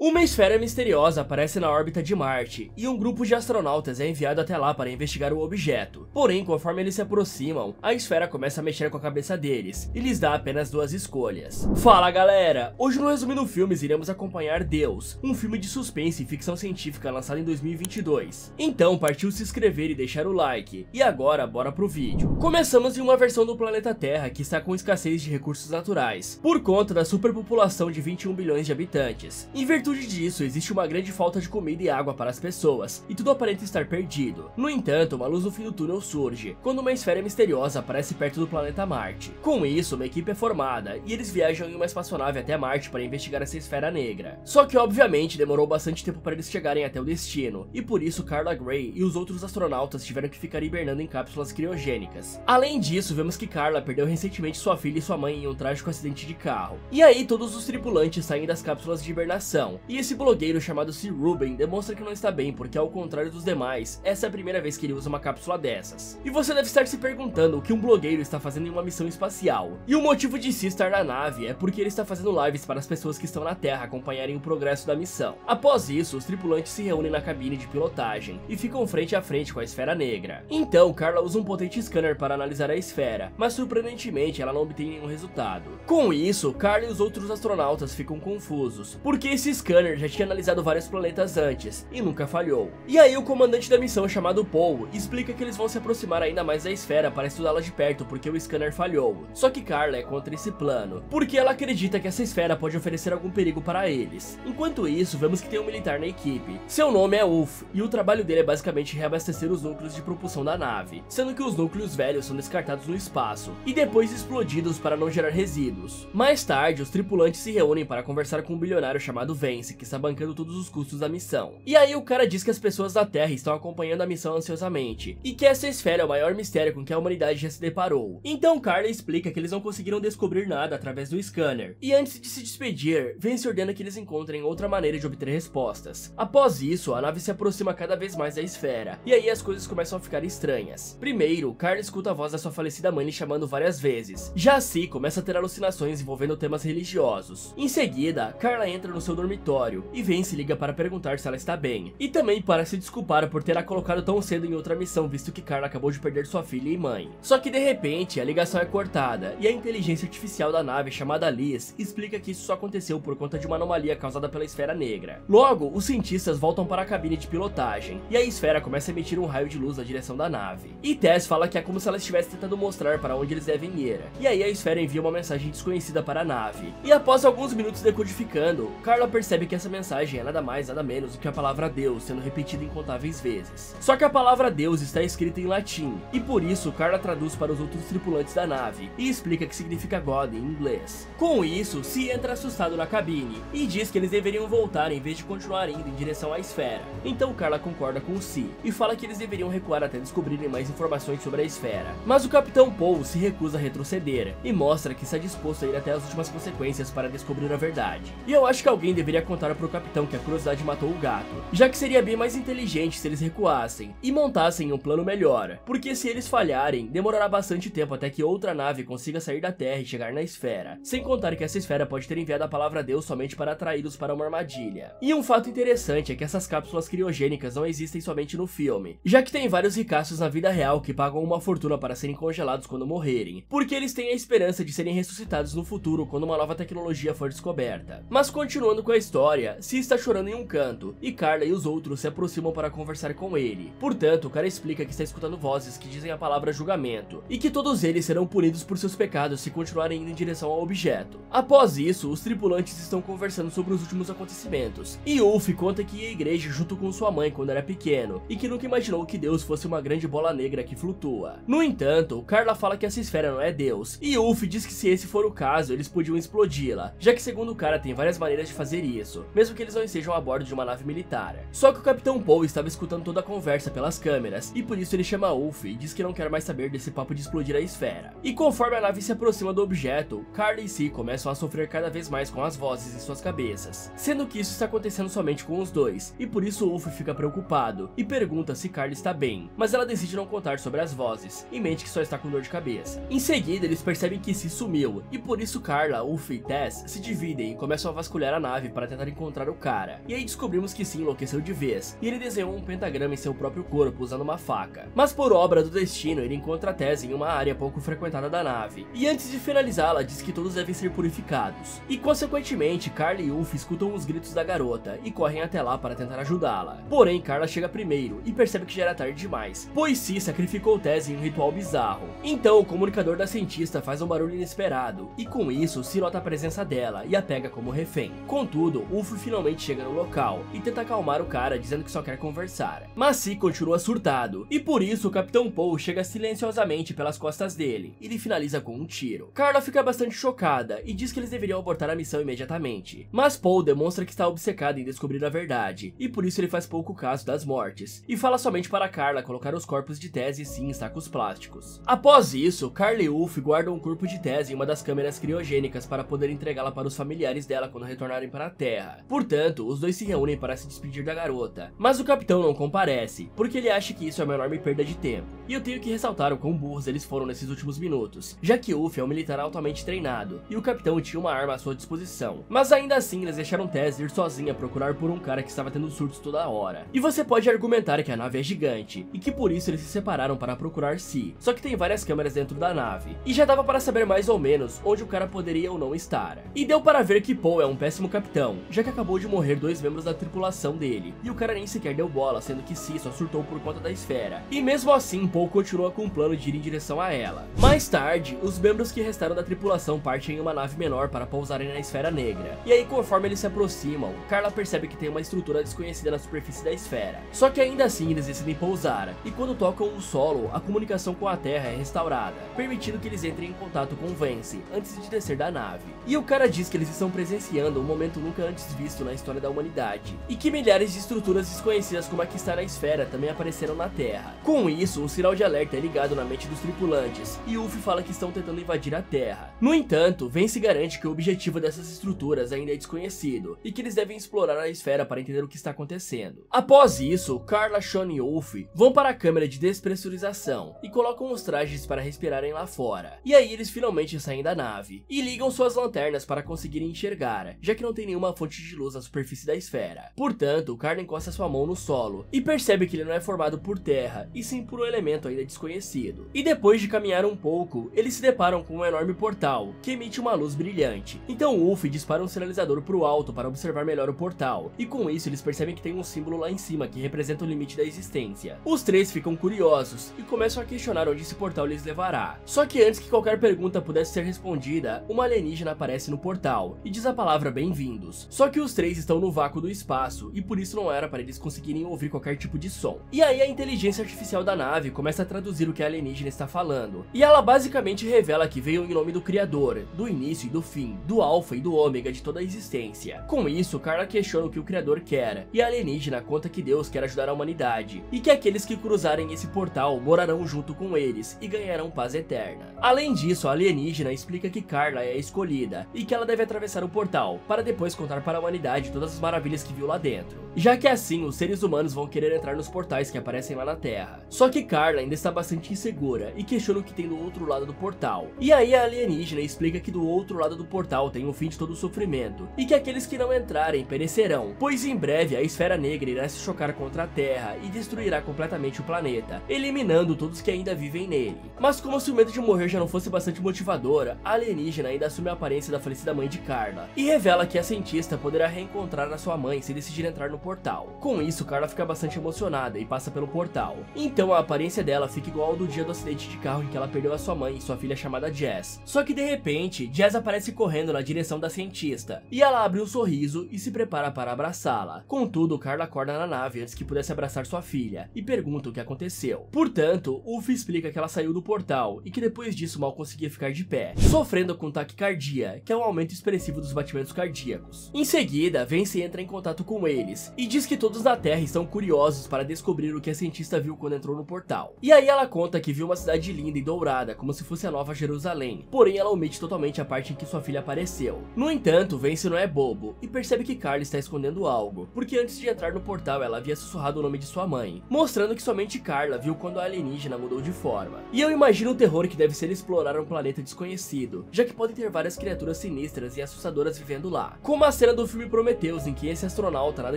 Uma esfera misteriosa aparece na órbita de Marte, e um grupo de astronautas é enviado até lá para investigar o objeto. Porém, conforme eles se aproximam, a esfera começa a mexer com a cabeça deles, e lhes dá apenas duas escolhas. Fala galera! Hoje no Resumindo Filmes iremos acompanhar Deus, um filme de suspense e ficção científica lançado em 2022. Então partiu se inscrever e deixar o like, e agora bora pro vídeo. Começamos em uma versão do planeta Terra que está com escassez de recursos naturais, por conta da superpopulação de 21 bilhões de habitantes. Em virtude disso, existe uma grande falta de comida e água para as pessoas, e tudo aparenta estar perdido. No entanto, uma luz no fim do túnel surge, quando uma esfera misteriosa aparece perto do planeta Marte. Com isso, uma equipe é formada, e eles viajam em uma espaçonave até Marte para investigar essa esfera negra. Só que obviamente demorou bastante tempo para eles chegarem até o destino, e por isso Carla Gray e os outros astronautas tiveram que ficar hibernando em cápsulas criogênicas. Além disso, vemos que Carla perdeu recentemente sua filha e sua mãe em um trágico acidente de carro. E aí todos os tripulantes saem das cápsulas de hibernação, e esse blogueiro chamado C. Ruben demonstra que não está bem porque, ao contrário dos demais, essa é a primeira vez que ele usa uma cápsula dessas. E você deve estar se perguntando o que um blogueiro está fazendo em uma missão espacial. E o motivo de C estar na nave é porque ele está fazendo lives para as pessoas que estão na Terra acompanharem o progresso da missão. Após isso, os tripulantes se reúnem na cabine de pilotagem e ficam frente a frente com a esfera negra. Então, Carla usa um potente scanner para analisar a esfera, mas surpreendentemente ela não obtém nenhum resultado. Com isso, Carla e os outros astronautas ficam confusos, porque esse scanner já tinha analisado vários planetas antes, e nunca falhou. E aí o comandante da missão, chamado Paul, explica que eles vão se aproximar ainda mais da esfera para estudá-la de perto porque o scanner falhou. Só que Carla é contra esse plano, porque ela acredita que essa esfera pode oferecer algum perigo para eles. Enquanto isso, vemos que tem um militar na equipe. Seu nome é Ulf, e o trabalho dele é basicamente reabastecer os núcleos de propulsão da nave, sendo que os núcleos velhos são descartados no espaço, e depois explodidos para não gerar resíduos. Mais tarde, os tripulantes se reúnem para conversar com um bilionário chamado Vance, que está bancando todos os custos da missão. E aí o cara diz que as pessoas da Terra estão acompanhando a missão ansiosamente, e que essa esfera é o maior mistério com que a humanidade já se deparou. Então Carla explica que eles não conseguiram descobrir nada através do scanner, e antes de se despedir, Vance ordena que eles encontrem outra maneira de obter respostas. Após isso, a nave se aproxima cada vez mais da esfera, e aí as coisas começam a ficar estranhas. Primeiro, Carla escuta a voz da sua falecida mãe lhe chamando várias vezes. Já Si começa a ter alucinações envolvendo temas religiosos. Em seguida, Carla entra no seu dormitório, e Vance liga para perguntar se ela está bem, e também para se desculpar por ter a colocado tão cedo em outra missão, visto que Carla acabou de perder sua filha e mãe. Só que de repente, a ligação é cortada, e a inteligência artificial da nave, chamada Liz, explica que isso só aconteceu por conta de uma anomalia causada pela esfera negra. Logo, os cientistas voltam para a cabine de pilotagem, e a esfera começa a emitir um raio de luz na direção da nave. E Tess fala que é como se ela estivesse tentando mostrar para onde eles devem ir, e aí a esfera envia uma mensagem desconhecida para a nave. E após alguns minutos decodificando, Carla percebe que essa mensagem é nada mais nada menos do que a palavra Deus sendo repetida incontáveis vezes. Só que a palavra Deus está escrita em latim, e por isso Carla traduz para os outros tripulantes da nave, e explica que significa God em inglês. Com isso, Si entra assustado na cabine, e diz que eles deveriam voltar em vez de continuar indo em direção à esfera. Então Carla concorda com Si, e fala que eles deveriam recuar até descobrirem mais informações sobre a esfera. Mas o Capitão Paul se recusa a retroceder, e mostra que está disposto a ir até as últimas consequências para descobrir a verdade. E eu acho que alguém deveria contar pro capitão que a curiosidade matou o gato, já que seria bem mais inteligente se eles recuassem e montassem um plano melhor, porque se eles falharem, demorará bastante tempo até que outra nave consiga sair da Terra e chegar na esfera, sem contar que essa esfera pode ter enviado a palavra Deus somente para atraí-los para uma armadilha. E um fato interessante é que essas cápsulas criogênicas não existem somente no filme, já que tem vários ricaços na vida real que pagam uma fortuna para serem congelados quando morrerem, porque eles têm a esperança de serem ressuscitados no futuro quando uma nova tecnologia for descoberta. Mas continuando com a história, Si está chorando em um canto, e Carla e os outros se aproximam para conversar com ele. Portanto, o cara explica que está escutando vozes que dizem a palavra julgamento, e que todos eles serão punidos por seus pecados se continuarem indo em direção ao objeto. Após isso, os tripulantes estão conversando sobre os últimos acontecimentos, e Ulf conta que ia à igreja junto com sua mãe quando era pequeno, e que nunca imaginou que Deus fosse uma grande bola negra que flutua. No entanto, Carla fala que essa esfera não é Deus, e Ulf diz que se esse for o caso, eles podiam explodi-la, já que segundo o cara tem várias maneiras de fazer isso, mesmo que eles não estejam a bordo de uma nave militar. Só que o Capitão Paul estava escutando toda a conversa pelas câmeras, e por isso ele chama Ulf e diz que não quer mais saber desse papo de explodir a esfera. E conforme a nave se aproxima do objeto, Carla e Si começam a sofrer cada vez mais com as vozes em suas cabeças, sendo que isso está acontecendo somente com os dois, e por isso Ulf fica preocupado, e pergunta se Carla está bem, mas ela decide não contar sobre as vozes, e mente que só está com dor de cabeça. Em seguida, eles percebem que Si sumiu, e por isso Carla, Ulf e Tess se dividem e começam a vasculhar a nave para tentar encontrar o cara. E aí descobrimos que sim, enlouqueceu de vez, e ele desenhou um pentagrama em seu próprio corpo usando uma faca. Mas por obra do destino, ele encontra a Tess em uma área pouco frequentada da nave, e antes de finalizá-la, diz que todos devem ser purificados. E consequentemente, Carla e Ulf escutam os gritos da garota e correm até lá para tentar ajudá-la. Porém, Carla chega primeiro e percebe que já era tarde demais, pois Si sacrificou Tess em um ritual bizarro. Então, o comunicador da cientista faz um barulho inesperado, e com isso, Si nota a presença dela e a pega como refém. Contudo, Ulf finalmente chega no local e tenta acalmar o cara, dizendo que só quer conversar. Mas Si continua surtado, e por isso o Capitão Paul chega silenciosamente pelas costas dele, e ele finaliza com um tiro. Carla fica bastante chocada e diz que eles deveriam abortar a missão imediatamente. Mas Paul demonstra que está obcecado em descobrir a verdade, e por isso ele faz pouco caso das mortes, e fala somente para Carla colocar os corpos de Tess e Si em sacos plásticos. Após isso, Carla e Ulf guardam o corpo de Tess em uma das câmeras criogênicas para poder entregá-la para os familiares dela quando retornarem para a Terra. Portanto, os dois se reúnem para se despedir da garota, mas o capitão não comparece, porque ele acha que isso é uma enorme perda de tempo. E eu tenho que ressaltar o quão burros eles foram nesses últimos minutos, já que Ulf é um militar altamente treinado, e o capitão tinha uma arma à sua disposição. Mas ainda assim, eles deixaram Tess ir sozinha procurar por um cara que estava tendo surtos toda hora. E você pode argumentar que a nave é gigante, e que por isso eles se separaram para procurar Si, só que tem várias câmeras dentro da nave, e já dava para saber mais ou menos onde o cara poderia ou não estar. E deu para ver que Paul é um péssimo capitão, já que acabou de morrer 2 membros da tripulação dele, e o cara nem sequer deu bola, sendo que Si só surtou por conta da esfera. E mesmo assim, Paul continua com um plano de ir em direção a ela. Mais tarde, os membros que restaram da tripulação partem em uma nave menor para pousarem na esfera negra. E aí, conforme eles se aproximam, Carla percebe que tem uma estrutura desconhecida na superfície da esfera. Só que ainda assim, eles decidem pousar, e quando tocam o solo, a comunicação com a Terra é restaurada, permitindo que eles entrem em contato com Vance antes de descer da nave. E o cara diz que eles estão presenciando um momento nunca antes visto na história da humanidade, e que milhares de estruturas desconhecidas como a que está na esfera também apareceram na Terra. Com isso, um sinal de alerta é ligado na mente dos tripulantes, e Ulf fala que estão tentando invadir a Terra. No entanto, Vance garante que o objetivo dessas estruturas ainda é desconhecido, e que eles devem explorar a esfera para entender o que está acontecendo. Após isso, Carla, Sean e Ulf vão para a câmera de despressurização, e colocam os trajes para respirarem lá fora. E aí eles finalmente saem da nave, e ligam suas lanternas para conseguirem enxergar, já que não tem nenhuma fonte de luz na superfície da esfera. Portanto, Carla encosta sua mão no solo, e percebe que ele não é formado por terra, e sim por um elemento ainda desconhecido. E depois de caminhar um pouco, eles se deparam com um enorme portal, que emite uma luz brilhante. Então Ulf dispara um sinalizador para o alto para observar melhor o portal, e com isso eles percebem que tem um símbolo lá em cima que representa o limite da existência. Os três ficam curiosos, e começam a questionar onde esse portal lhes levará. Só que antes que qualquer pergunta pudesse ser respondida, uma alienígena aparece no portal, e diz a palavra bem-vindos. Só que os três estão no vácuo do espaço, e por isso não era para eles conseguirem ouvir qualquer tipo de som. E aí a inteligência artificial da nave começa a traduzir o que a alienígena está falando, e ela basicamente revela que veio em nome do Criador, do início e do fim, do alfa e do ômega de toda a existência. Com isso, Carla questiona o que o Criador quer, e a alienígena conta que Deus quer ajudar a humanidade, e que aqueles que cruzarem esse portal morarão junto com eles e ganharão paz eterna. Além disso, a alienígena explica que Carla é a escolhida, e que ela deve atravessar o portal, para depois contar para a humanidade todas as maravilhas que viu lá dentro, já que assim os seres humanos vão querer entrar nos portais que aparecem lá na Terra. Só que Carla ainda está bastante insegura, e questiona o que tem do outro lado do portal. E aí a alienígena explica que do outro lado do portal tem o fim de todo o sofrimento, e que aqueles que não entrarem perecerão, pois em breve a esfera negra irá se chocar contra a Terra e destruirá completamente o planeta, eliminando todos que ainda vivem nele. Mas como se o medo de morrer já não fosse bastante motivador, a alienígena ainda assume a aparência da falecida mãe de Carla, e revela que a cientista poderá reencontrar a sua mãe se decidir entrar no portal. Com isso, Carla fica bastante emocionada e passa pelo portal. Então a aparência dela fica igual ao do dia do acidente de carro em que ela perdeu a sua mãe e sua filha chamada Jess. Só que de repente, Jess aparece correndo na direção da cientista, e ela abre um sorriso e se prepara para abraçá-la. Contudo, Carla acorda na nave antes que pudesse abraçar sua filha, e pergunta o que aconteceu. Portanto, Ulf explica que ela saiu do portal, e que depois disso mal conseguia ficar de pé, sofrendo com taquicardia, que é um aumento expressivo dos batimentos cardíacos. Em seguida, Vance entra em contato com eles, e diz que todos na Terra estão curiosos para descobrir o que a cientista viu quando entrou no portal. E aí ela conta que viu uma cidade linda e dourada, como se fosse a Nova Jerusalém, porém ela omite totalmente a parte em que sua filha apareceu. No entanto, Vance não é bobo, e percebe que Carla está escondendo algo, porque antes de entrar no portal ela havia sussurrado o nome de sua mãe, mostrando que somente Carla viu quando a alienígena mudou de forma. E eu imagino o terror que deve ser explorar um planeta desconhecido, já que podem ter várias criaturas sinistras e assustadoras vivendo lá, como as cena do filme Prometheus em que esse astronauta nada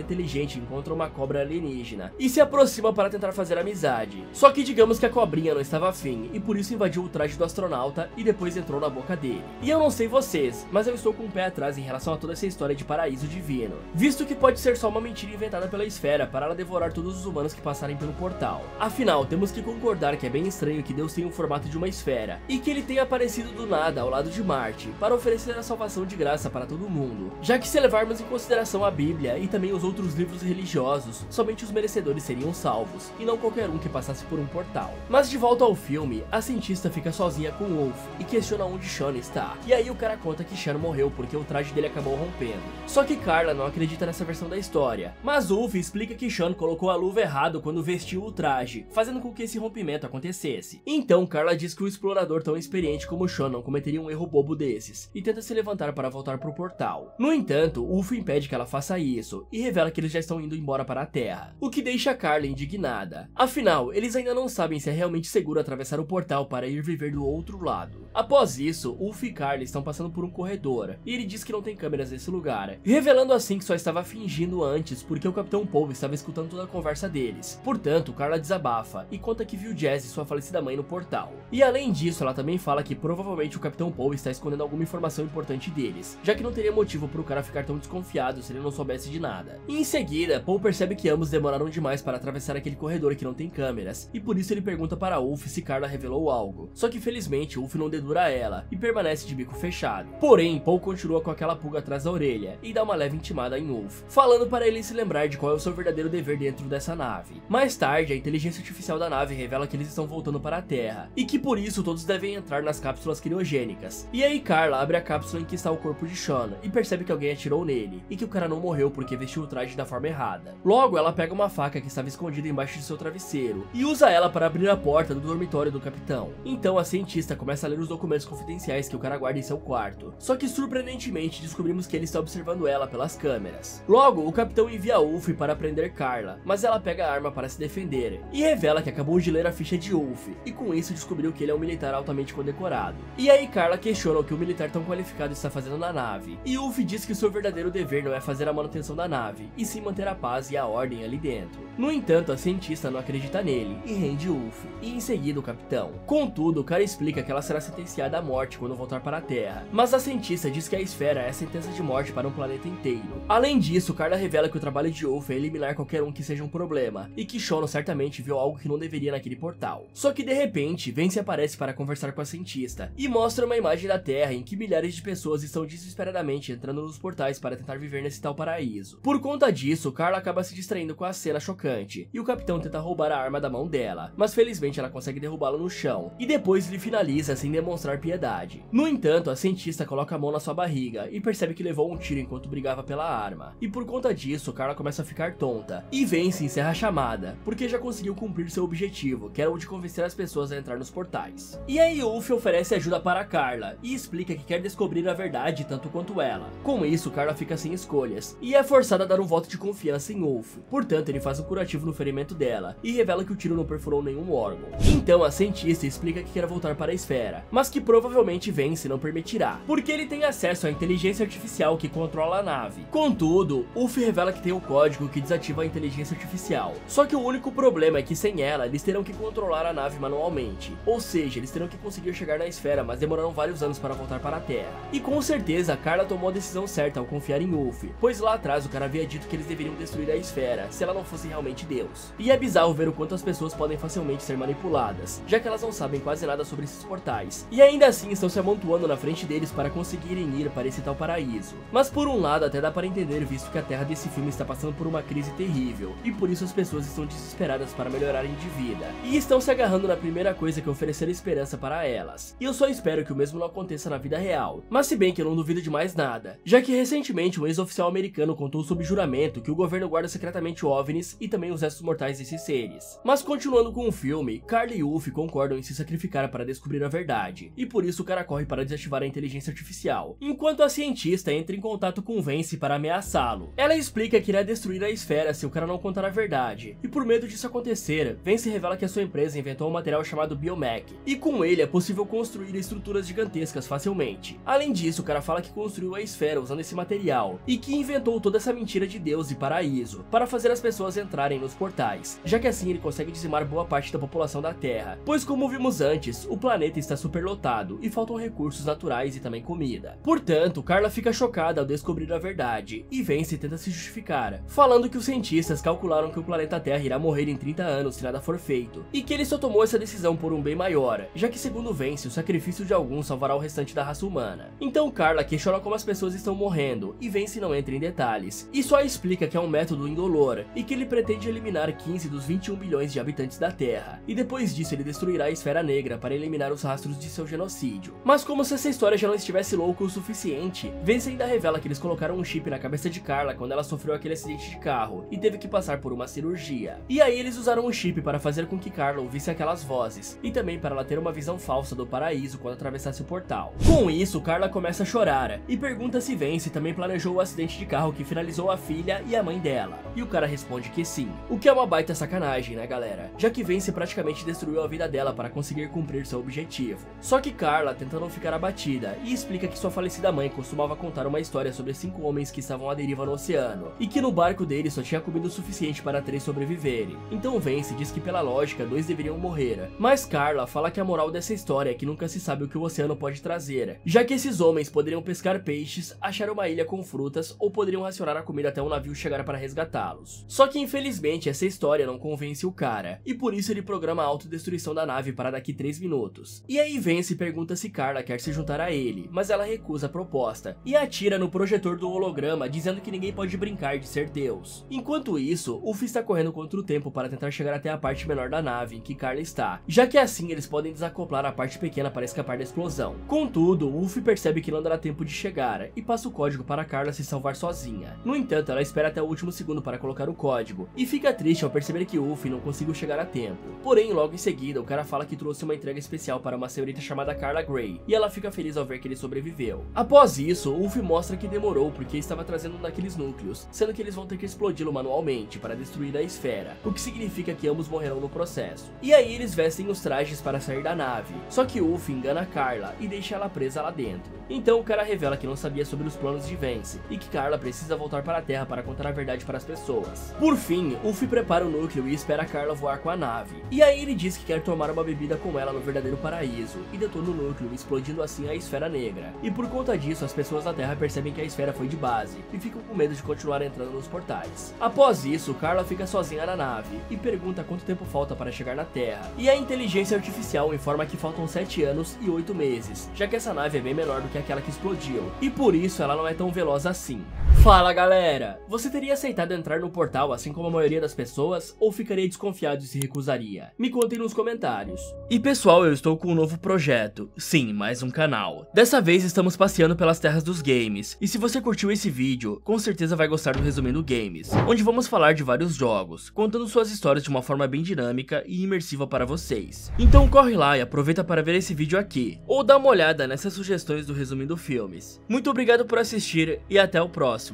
inteligente encontra uma cobra alienígena e se aproxima para tentar fazer amizade. Só que digamos que a cobrinha não estava afim e por isso invadiu o traje do astronauta e depois entrou na boca dele. E eu não sei vocês, mas eu estou com o pé atrás em relação a toda essa história de paraíso divino, visto que pode ser só uma mentira inventada pela esfera para ela devorar todos os humanos que passarem pelo portal. Afinal, temos que concordar que é bem estranho que Deus tenha o formato de uma esfera e que ele tenha aparecido do nada ao lado de Marte para oferecer a salvação de graça para todo mundo, já que se levarmos em consideração a Bíblia e também os outros livros religiosos, somente os merecedores seriam salvos e não qualquer um que passasse por um portal. Mas de volta ao filme, a cientista fica sozinha com Wolf e questiona onde Sean está, e aí o cara conta que Sean morreu porque o traje dele acabou rompendo. Só que Carla não acredita nessa versão da história, mas Wolf explica que Sean colocou a luva errado quando vestiu o traje, fazendo com que esse rompimento acontecesse. Então Carla diz que o explorador tão experiente como Sean não cometeria um erro bobo desses, e tenta se levantar para voltar pro portal. No entanto, Wolf impede que ela faça isso, e revela que eles já estão indo embora para a Terra, o que deixa Carla indignada. Afinal, eles ainda não sabem se é realmente seguro atravessar o portal para ir viver do outro lado. Após isso, Wolf e Carla estão passando por um corredor, e ele diz que não tem câmeras nesse lugar, revelando assim que só estava fingindo antes porque o Capitão Paul estava escutando toda a conversa deles. Portanto, Carla desabafa e conta que viu Jazz e sua falecida mãe no portal. E além disso, ela também fala que provavelmente o Capitão Paul está escondendo alguma informação importante deles, já que não teria motivo para o cara ficar tão desconfiado se ele não soubesse de nada. E em seguida, Paul percebe que ambos demoraram demais para atravessar aquele corredor que não tem câmeras, e por isso ele pergunta para Wolf se Carla revelou algo. Só que felizmente Wolf não dedura ela e permanece de bico fechado. Porém, Paul continua com aquela pulga atrás da orelha e dá uma leve intimada em Wolf, falando para ele se lembrar de qual é o seu verdadeiro dever dentro dessa nave. Mais tarde, a inteligência artificial da nave revela que eles estão voltando para a Terra e que por isso todos devem entrar nas cápsulas criogênicas. E aí Carla abre a cápsula em que está o corpo de Sean e percebe que alguém atirou nele e que o cara não morreu porque vestiu o traje da forma errada. Logo, ela pega uma faca que estava escondida embaixo de seu travesseiro e usa ela para abrir a porta do dormitório do capitão. Então a cientista começa a ler os documentos confidenciais que o cara guarda em seu quarto. Só que surpreendentemente descobrimos que ele está observando ela pelas câmeras. Logo, o capitão envia Wolf para prender Carla, mas ela pega a arma para se defender e revela que acabou de ler a ficha de Wolf e com isso descobriu que ele é um militar altamente condecorado. E aí Carla questiona o que o militar tão qualificado está fazendo na nave, e Wolf diz que seu verdadeiro dever não é fazer a manutenção da nave, e sim manter a paz e a ordem ali dentro. No entanto, a cientista não acredita nele e rende Wolf, e em seguida o capitão. Contudo, o cara explica que ela será sentenciada à morte quando voltar para a Terra, mas a cientista diz que a esfera é a sentença de morte para um planeta inteiro. Além disso, Carla revela que o trabalho de Wolf é eliminar qualquer um que seja um problema, e que Sean certamente viu algo que não deveria naquele portal. Só que de repente, Vance aparece para conversar com a cientista, e mostra uma imagem da Terra em que milhares de pessoas estão desesperadamente entrando nos portais para tentar viver nesse tal paraíso. Por conta disso, Carla acaba se distraindo com a cena chocante, e o capitão tenta roubar a arma da mão dela, mas felizmente ela consegue derrubá-lo no chão, e depois ele finaliza sem demonstrar piedade. No entanto, a cientista coloca a mão na sua barriga e percebe que levou um tiro enquanto brigava pela arma, e por conta disso, Carla começa a ficar tonta, e Vance encerra a chamada, porque já conseguiu cumprir seu objetivo, que era o de convencer as pessoas a entrar nos portais. E aí Wolf oferece ajuda para Carla, e explica que quer descobrir a verdade tanto quanto ela. Com isso, Carla fica sem escolhas, e é forçada a dar um voto de confiança em Wolf. Portanto, ele faz um curativo no ferimento dela, e revela que o tiro não perfurou nenhum órgão. Então a cientista explica que quer voltar para a esfera, mas que provavelmente Vance não permitirá, porque ele tem acesso à inteligência artificial que controla a nave. Contudo, Wolf revela que tem o código que desativa a inteligência artificial, só que o único problema é que sem ela, eles terão que controlar a nave manualmente, ou seja, eles terão que conseguir chegar na esfera, mas demoraram vários anos para voltar para a Terra. E com certeza, Carla tomou a decisão certa ao confiar em Wolf, pois lá atrás o cara havia dito que eles deveriam destruir a esfera, se ela não fosse realmente Deus. E é bizarro ver o quanto as pessoas podem facilmente ser manipuladas, já que elas não sabem quase nada sobre esses portais, e ainda assim estão se amontoando na frente deles para conseguirem ir para esse tal paraíso. Mas por um lado até dá para entender, visto que a Terra desse filme está passando por uma crise terrível, e por isso as pessoas estão desesperadas para melhorarem de vida, e estão se agarrando na primeira coisa que oferecer esperança para elas. E eu só espero que o mesmo não aconteça na vida real, mas se bem que eu não duvido de mais nada, já que recentemente um ex-oficial americano contou sob juramento que o governo guarda secretamente OVNIs e também os restos mortais desses seres. Mas continuando com o filme, Carla e Wolf concordam em se sacrificar para descobrir a verdade, e por isso o cara corre para desativar a inteligência artificial, enquanto a cientista entra em contato com Vance para ameaçá-lo. Ela explica que irá destruir a esfera se o cara não contar a verdade, e por medo disso acontecer, Vance revela que a sua empresa inventou um material chamado Biomech, e com ele é possível construir estruturas gigantescas facilmente. Além disso, o cara fala que construiu a esfera usando esse esse material, e que inventou toda essa mentira de Deus e paraíso, para fazer as pessoas entrarem nos portais, já que assim ele consegue dizimar boa parte da população da Terra, pois como vimos antes, o planeta está superlotado e faltam recursos naturais e também comida. Portanto, Carla fica chocada ao descobrir a verdade, e Vance tenta se justificar, falando que os cientistas calcularam que o planeta Terra irá morrer em 30 anos se nada for feito, e que ele só tomou essa decisão por um bem maior, já que segundo Vance, o sacrifício de alguns salvará o restante da raça humana. Então Carla questiona como as pessoas estão morrendo, e Vance não entra em detalhes, e só explica que é um método indolor, e que ele pretende eliminar 15 dos 21 bilhões de habitantes da Terra, e depois disso ele destruirá a Esfera Negra para eliminar os rastros de seu genocídio. Mas como se essa história já não estivesse louca o suficiente, Vance ainda revela que eles colocaram um chip na cabeça de Carla quando ela sofreu aquele acidente de carro, e teve que passar por uma cirurgia. E aí eles usaram o chip para fazer com que Carla ouvisse aquelas vozes, e também para ela ter uma visão falsa do paraíso quando atravessasse o portal. Com isso, Carla começa a chorar, e pergunta se Vance também planejou o acidente de carro que finalizou a filha e a mãe dela. E o cara responde que sim, o que é uma baita sacanagem, né galera? Já que Vance praticamente destruiu a vida dela para conseguir cumprir seu objetivo. Só que Carla tenta não ficar abatida, e explica que sua falecida mãe costumava contar uma história sobre 5 homens que estavam à deriva no oceano, e que no barco deles só tinha comida o suficiente para 3 sobreviverem. Então Vance diz que pela lógica 2 deveriam morrer, mas Carla fala que a moral dessa história é que nunca se sabe o que o oceano pode trazer, já que esses homens poderiam pescar peixes, achar uma ilha com frutas ou poderiam racionar a comida até um navio chegar para resgatá-los. Só que infelizmente essa história não convence o cara, e por isso ele programa a autodestruição da nave para daqui 3 minutos. E aí Vance pergunta se Carla quer se juntar a ele, mas ela recusa a proposta, e atira no projetor do holograma dizendo que ninguém pode brincar de ser Deus. Enquanto isso, Uff está correndo contra o tempo para tentar chegar até a parte menor da nave em que Carla está, já que assim eles podem desacoplar a parte pequena para escapar da explosão. Contudo, Uff percebe que não dará tempo de chegar, e passa o código para Carla se salvar sozinha. No entanto, ela espera até o último segundo para colocar o código, e fica triste ao perceber que Uff não conseguiu chegar a tempo. Porém, logo em seguida, o cara fala que trouxe uma entrega especial para uma senhorita chamada Carla Gray, e ela fica feliz ao ver que ele sobreviveu. Após isso, Uff mostra que demorou porque estava trazendo um daqueles núcleos, sendo que eles vão ter que explodi-lo manualmente para destruir a esfera, o que significa que ambos morrerão no processo. E aí eles vestem os trajes para sair da nave, só que Uff engana Carla e deixa ela presa lá dentro. Então o cara revela que não sabia sobre os planos de Vance, e que Carla precisa voltar para a Terra para contar a verdade para as pessoas. Por fim, Uff prepara o núcleo e espera Carla voar com a nave. E aí ele diz que quer tomar uma bebida com ela no verdadeiro paraíso, e detona o núcleo, explodindo assim a Esfera Negra. E por conta disso, as pessoas da Terra percebem que a esfera foi de base, e ficam com medo de continuar entrando nos portais. Após isso, Carla fica sozinha na nave, e pergunta quanto tempo falta para chegar na Terra. E a inteligência artificial informa que faltam 7 anos e 8 meses, já que essa nave é bem menor do que aquela que explodiu, e por isso ela não é tão veloz assim. Fala galera! Você teria aceitado entrar no portal assim como a maioria das pessoas, ou ficaria desconfiado e se recusaria? Me contem nos comentários. E pessoal, eu estou com um novo projeto, sim, mais um canal. Dessa vez estamos passeando pelas terras dos games, e se você curtiu esse vídeo, com certeza vai gostar do Resumindo Games, onde vamos falar de vários jogos, contando suas histórias de uma forma bem dinâmica e imersiva para vocês. Então corre lá e aproveita para ver esse vídeo aqui, ou dá uma olhada nessas sugestões do Resumindo Filmes. Muito obrigado por assistir e até o próximo.